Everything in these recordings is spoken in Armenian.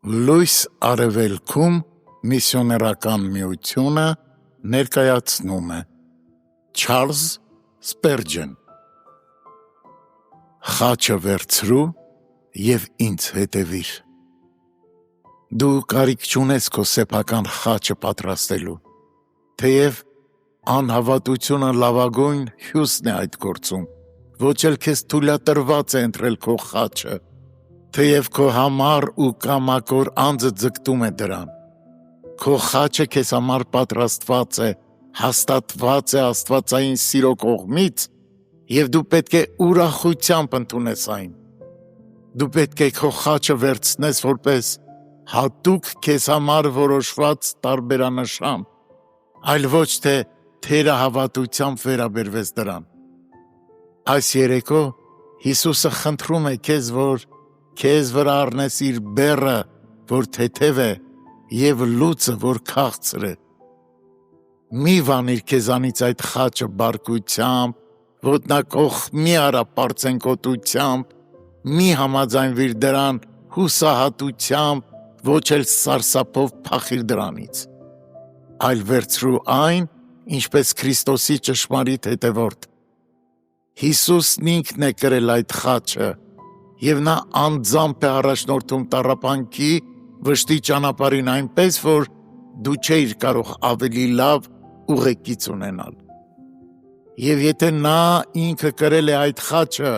Լույս արևելքում միսիոներական միությունը ներկայացնում է Չարլզ Սպերջեն Խաչը վերցրու և ինձ հետևիր Դու կարիք չունես քո սեփական խաչը պատրաստելու թեև անհավատությունը լավագույն հյուսն է այդ գործում ոչ էլ քեզ թույլատրված է ընտրել քո խաչը թեև քո համառ ու կամակոր անձը ձգտում է դրան Քո խաչը քեզ համար պատրաստված է, հաստատված է աստվածային սիրո կողմից և դու պետք է ուրախությամբ ընդունես այն։ Դու պետք է քո խաչը վերցնես որպես հատուկ քեզ համար որոշված տարբերանշան, այլ ոչ թե թերահավատությամբ վերաբերվես դրան։ Այս երեկո Հիսուսը խնդրում է քեզ, որ քեզ վրա առնես իր բեռը, որ թեթև է, և լուծը, որ քաղցր է։ Մի վանիր քեզանից այդ խաչը բարկությամբ, ոտնակոխ մի արա պարծենկոտությամբ, մի համաձայնվիր դրան հուսահատությամբ, ոչ էլ սարսափով փախիր դրանից, այլ վերցրու այն, ինչպես Քրիստոսի ճշմարիտ հետևորդ։ Հիսուսն ինքն է կրել այդ խաչը, և նա անձամբ է առաջնորդում տառապանքի վշտի ճանապարհին այնպես, որ դու չէիր կարող ավելի լավ ուղեկից ունենալ։ Եվ եթե նա ինքը կրել է այդ խաչը,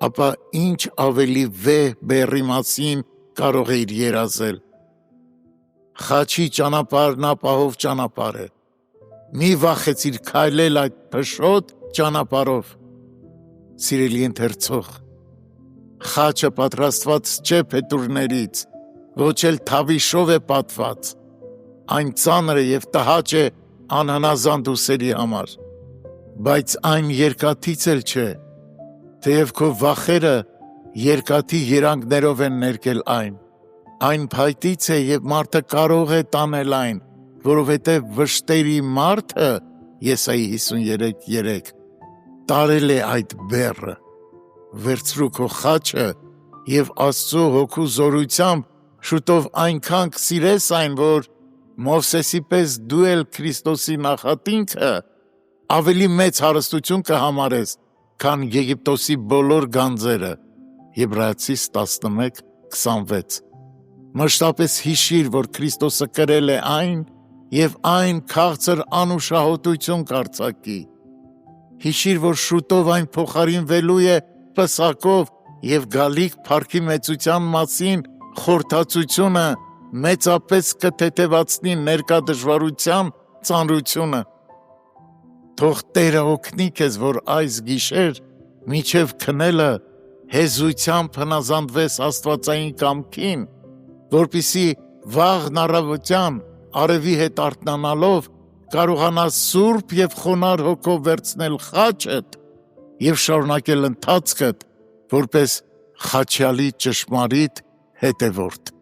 ապա ինչ ավելի վեհ բեռի մասին կարող էիր երազել։ Խաչի ճանապարհն ապահով ճանապարհ է։ Մի վախեցիր քայլել այդ փշոտ ճանապարհով։ Սիրելի ընթերցող, խաչը պատրաստված չէ փետուրներից, ոչ էլ թավիշով է պատված, այն ծանր է և տհաճ է անհնազանդ ուսերի համար, բայց այն երկաթից էլ չէ, թեև քո վախերը երկաթի երանգներով են ներկել այն փայտից է և մարդը կարող է տանել այն, որովհետև վշտերի մարդը, Եսայի 53:3, տարել է այդ բեռը, վերցրու քո խաչը և Աստծո հոգու զորությամբ շուտով այնքան կսիրես այն, որ Մովսեսի պես դու էլ Քրիստոսի նախատինքը ավելի մեծ հարստություն կհամարես, քան Եգիպտոսի բոլոր գանձերը, Եբրայեցիս 11:26 Մշտապես հիշիր, որ Քրիստոսը կրել է այն և այն քաղցր անուշահոտություն կարձակի։ Հիշիր, որ շուտով այն փոխարինվելու է պսակով և գալիք փառքի մեծության մասին խորհրդածությունը մեծապես կթեթևացնի ներկա դժվարության ծանրությունը։ Թող Տերը օգնի քեզ, որ այս գիշեր մինչև քնելը հեզությամբ հնազանդվես աստվածային կամքին, որպեսզի վաղն առավոտյան արևի հետ արթնանալով կարողանաս սուրբ և խոնարհ հոգով վերցնել խաչդ և շարունակել ընթացքդ որպես խաչյալի ճշմարիտ հետևորդ։